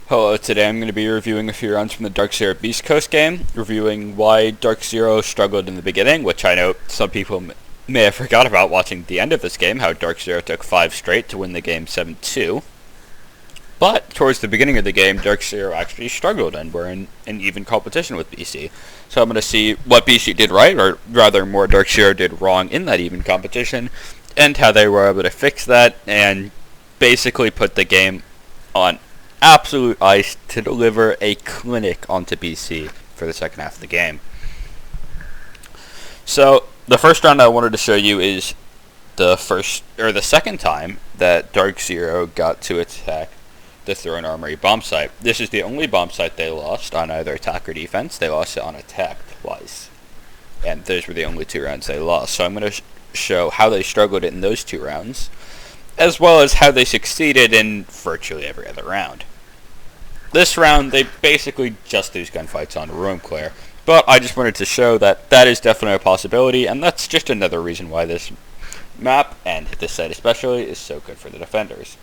Hello, today I'm going to be reviewing a few rounds from the Dark Zero Beast Coast game, reviewing why Dark Zero struggled in the beginning, which I know some people may have forgot about watching the end of this game, how Dark Zero took 5 straight to win the game 7-2. But towards the beginning of the game, Dark Zero actually struggled and were in an even competition with BC. So I'm going to see what BC did right, or rather more Dark Zero did wrong in that even competition, and how they were able to fix that and basically put the game on absolute ice to deliver a clinic onto BC for the second half of the game. So the first round I wanted to show you is the second time that Dark Zero got to attack the Throne Armory bomb site. This is the only bomb site they lost on either attack or defense. They lost it on attack twice, and those were the only 2 rounds they lost. So I'm going to show how they struggled in those 2 rounds, as well as how they succeeded in virtually every other round. This round, they basically just lose gunfights on room clear, but I just wanted to show that that is definitely a possibility, and that's just another reason why this map, and this set especially, is so good for the defenders.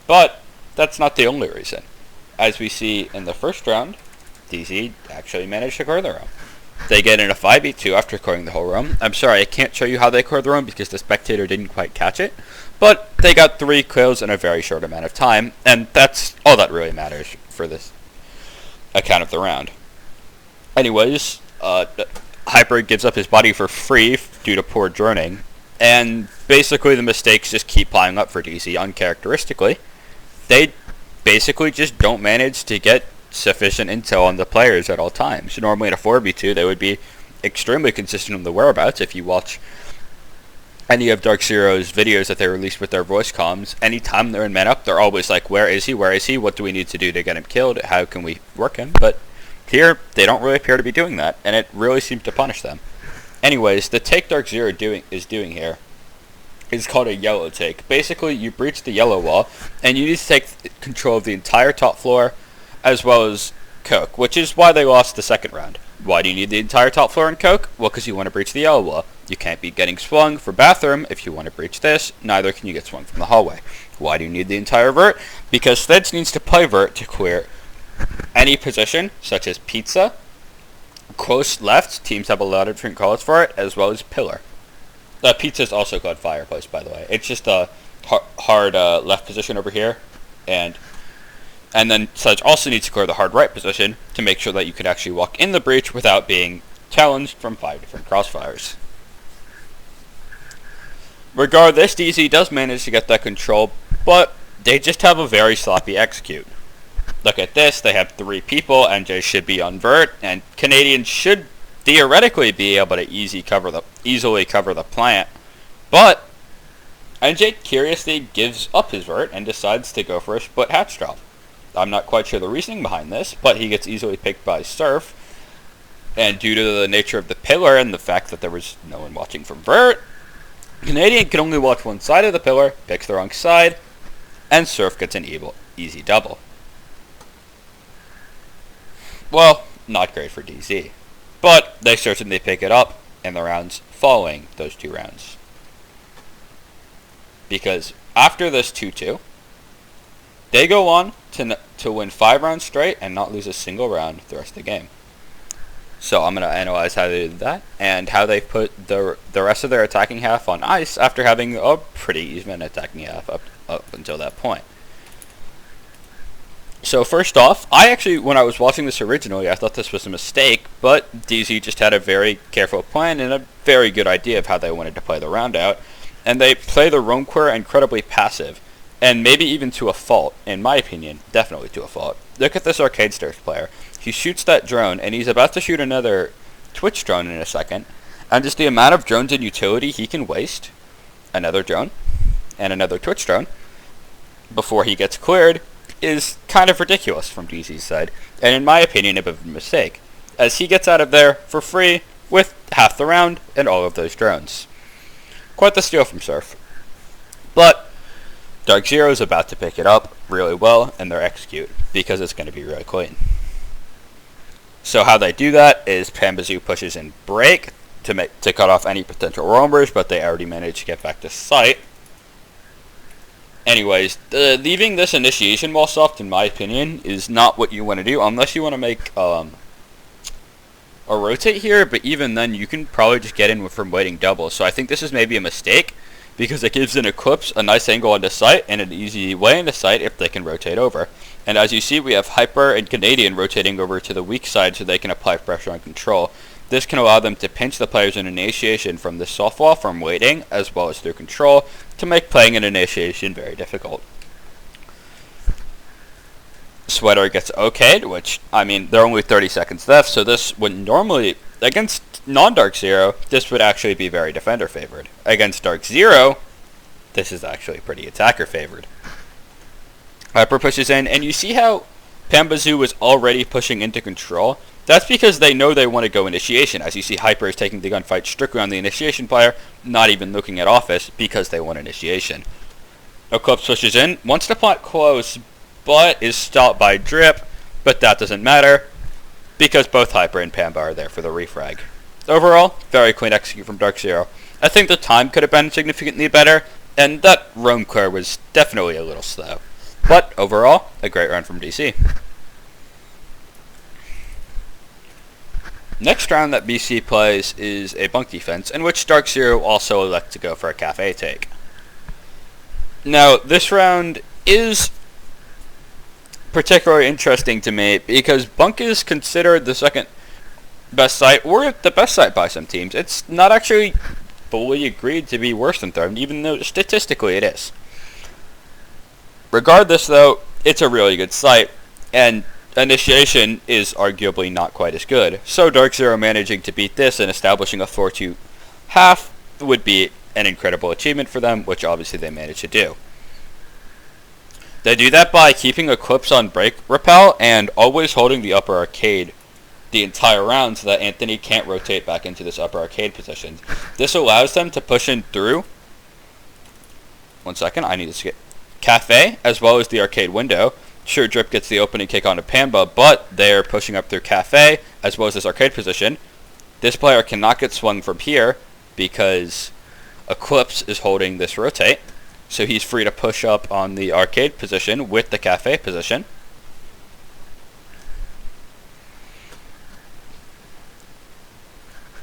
But that's not the only reason. As we see in the first round, DZ actually managed to clear the room. They get in a 5v2 after clearing the whole room. I'm sorry, I can't show you how they cleared the room because the spectator didn't quite catch it, but they got 3 kills in a very short amount of time, and that's all that really matters for this account of the round. Anyways, Hyper gives up his body for free due to poor droning, and basically the mistakes just keep piling up for DC uncharacteristically. They basically just don't manage to get sufficient intel on the players at all times. Normally in a 4v2 they would be extremely consistent on the whereabouts. If you watch any of Dark Zero's videos that they released with their voice comms, anytime they're in man up, they're always like, where is he, what do we need to do to get him killed, how can we work him? But here, they don't really appear to be doing that, and it really seems to punish them. Anyways, the take Dark Zero is doing here is called a yellow take. Basically, you breach the yellow wall, and you need to take control of the entire top floor, as well as Coke, which is why they lost the second round. Why do you need the entire top floor in Coke? Well, because you want to breach the yellow wall. You can't be getting swung for bathroom if you want to breach this, neither can you get swung from the hallway. Why do you need the entire vert? Because Theds needs to play vert to clear any position, such as pizza, close left, teams have a lot of different calls for it, as well as pillar. Pizza is also called fireplace, by the way. It's just a hard left position over here, and then Sedge also needs to clear the hard right position to make sure that you can actually walk in the breach without being challenged from 5 different crossfires. Regardless, DZ does manage to get that control, but they just have a very sloppy execute. Look at this, they have 3 people, NJ should be on vert, and Canadians should theoretically be able to easily cover the plant, but NJ curiously gives up his vert and decides to go for a split hatch drop. I'm not quite sure the reasoning behind this, but he gets easily picked by Surf, and due to the nature of the pillar and the fact that there was no one watching from vert, Canadian can only watch one side of the pillar, picks the wrong side, and Surf gets an easy double. Well, not great for DZ, but they certainly pick it up in the rounds following those 2 rounds. Because after this 2-2, they go on to win 5 rounds straight and not lose a single round the rest of the game. So I'm going to analyze how they did that, and how they put the rest of their attacking half on ice after having a pretty even attacking half up until that point. So first off, when I was watching this originally, I thought this was a mistake, but DZ just had a very careful plan and a very good idea of how they wanted to play the round out, and they play the roam clear incredibly passive, and maybe even to a fault, in my opinion, definitely to a fault. Look at this Arcade Stairs player. He shoots that drone, and he's about to shoot another Twitch drone in a second, and just the amount of drones in utility he can waste, another drone, and another Twitch drone, before he gets cleared, is kind of ridiculous from DZ's side, and in my opinion, a bit of a mistake, as he gets out of there for free with half the round and all of those drones. Quite the steal from Surf. But Dark Zero is about to pick it up really well in their execute, because it's going to be really clean. So how they do that is Pambazoo pushes in break to cut off any potential roamers, but they already managed to get back to site. Anyways, leaving this initiation wall soft, in my opinion, is not what you want to do unless you want to make a rotate here, but even then you can probably just get in from waiting double. So I think this is maybe a mistake because it gives an Eclipse a nice angle on the site and an easy way in the site if they can rotate over. And as you see, we have Hyper and Canadian rotating over to the weak side so they can apply pressure on control. This can allow them to pinch the players in initiation from the soft wall from waiting as well as through control to make playing an initiation very difficult. Sweater gets okayed, which, I mean, there are only 30 seconds left, so this would normally, against non-Dark Zero, this would actually be very defender favored. Against Dark Zero, this is actually pretty attacker favored. Hyper pushes in, and you see how Pambazoo was already pushing into control? That's because they know they want to go initiation. As you see, Hyper is taking the gunfight strictly on the initiation player, not even looking at office, because they want initiation. Eclipse pushes in, wants to plant close, but is stopped by Drip, but that doesn't matter, because both Hyper and Pamba are there for the refrag. Overall, very clean execute from Dark Zero. I think the time could have been significantly better, and that roam clear was definitely a little slow. But overall, a great run from DC. Next round that BC plays is a bunk defense, in which Dark Zero also elect to go for a cafe take. Now, this round is particularly interesting to me because bunk is considered the second best site, or the best site by some teams. It's not actually fully agreed to be worse than third, even though statistically it is. Regardless, though, it's a really good site, and initiation is arguably not quite as good. So Dark Zero managing to beat this and establishing a 4-2 half would be an incredible achievement for them, which obviously they managed to do. They do that by keeping Eclipse on break repel and always holding the upper arcade the entire round so that Anthony can't rotate back into this upper arcade position. This allows them to push in through, 1 second, I need to skip, Cafe, as well as the arcade window. Sure, Drip gets the opening kick onto Pamba, but they're pushing up through Cafe, as well as this arcade position. This player cannot get swung from here because Eclipse is holding this rotate. So he's free to push up on the arcade position with the cafe position.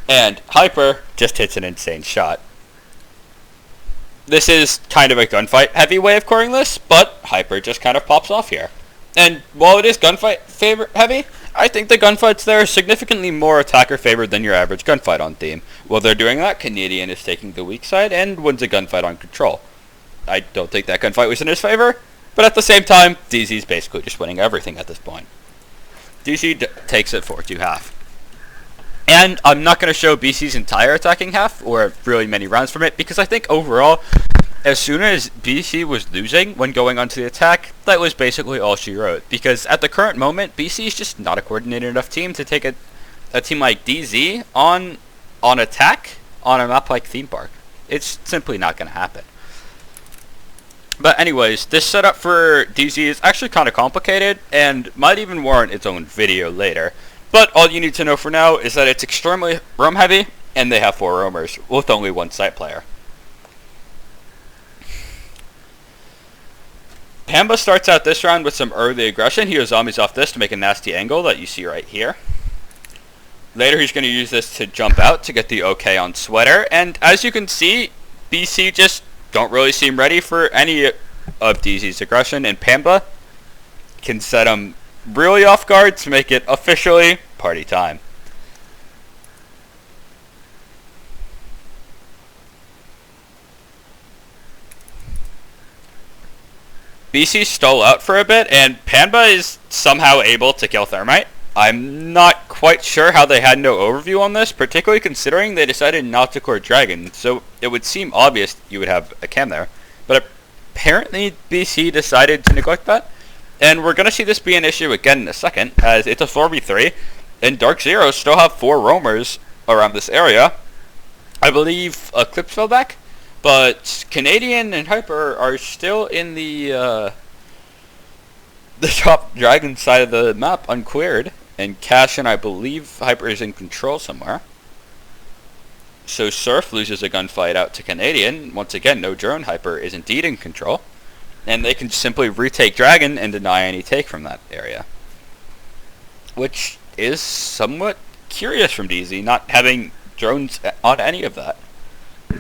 And Hyper just hits an insane shot. This is kind of a gunfight heavy way of scoring this, but Hyper just kind of pops off here. And while it is gunfight heavy, I think the gunfights there are significantly more attacker favored than your average gunfight on theme. While they're doing that, Canadian is taking the weak side and wins a gunfight on control. I don't think that gunfight was in his favor, but at the same time, DZ's basically just winning everything at this point. DZ takes it 4-2 half. And I'm not going to show BC's entire attacking half, or really many rounds from it, because I think overall, as soon as BC was losing when going onto the attack, that was basically all she wrote. Because at the current moment, BC is just not a coordinated enough team to take a team like DZ on attack on a map like Theme Park. It's simply not going to happen. But anyways, this setup for DZ is actually kind of complicated and might even warrant its own video later. But all you need to know for now is that it's extremely roam heavy and they have 4 roamers with only 1 site player. Pamba starts out this round with some early aggression. He zombies off this to make a nasty angle that you see right here. Later he's going to use this to jump out to get the OK on Sweater. And as you can see, BC just don't really seem ready for any of DZ's aggression, and Pamba can set him really off guard to make it officially party time. BC stole out for a bit, and Pamba is somehow able to kill Thermite. I'm not quite sure how they had no overview on this, particularly considering they decided not to core Dragon, so it would seem obvious you would have a cam there. But apparently BC decided to neglect that, and we're going to see this be an issue again in a second, as it's a 4v3, and Dark Zero still have 4 roamers around this area. I believe Eclipse fell back, but Canadian and Hyper are still in the top Dragon side of the map uncleared. And Cash and I believe Hyper is in control somewhere. So Surf loses a gunfight out to Canadian. Once again, no drone. Hyper is indeed in control. and they can simply retake Dragon and deny any take from that area. Which is somewhat curious from DZ, not having drones on any of that.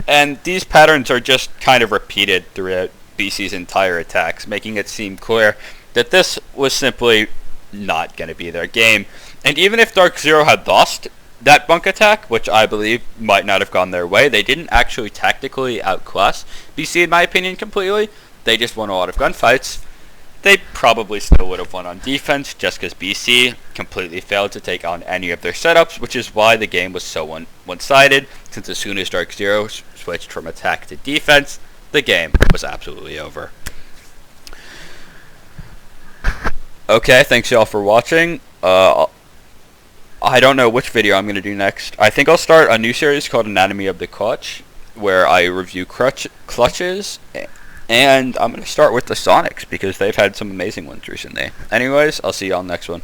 And these patterns are just kind of repeated throughout BC's entire attacks, making it seem clear that this was simply not going to be their game. And even if Dark Zero had lost that bunk attack, which I believe might not have gone their way, they didn't actually tactically outclass BC, in my opinion, completely. They just won a lot of gunfights. They probably still would have won on defense, just because BC completely failed to take on any of their setups, which is why the game was so one-sided, since as soon as Dark Zero switched from attack to defense, the game was absolutely over. Okay, thanks y'all for watching. I don't know which video I'm going to do next. I think I'll start a new series called Anatomy of the Clutch, where I review clutches, and I'm going to start with the Sonics, because they've had some amazing ones recently. Anyways, I'll see y'all next one.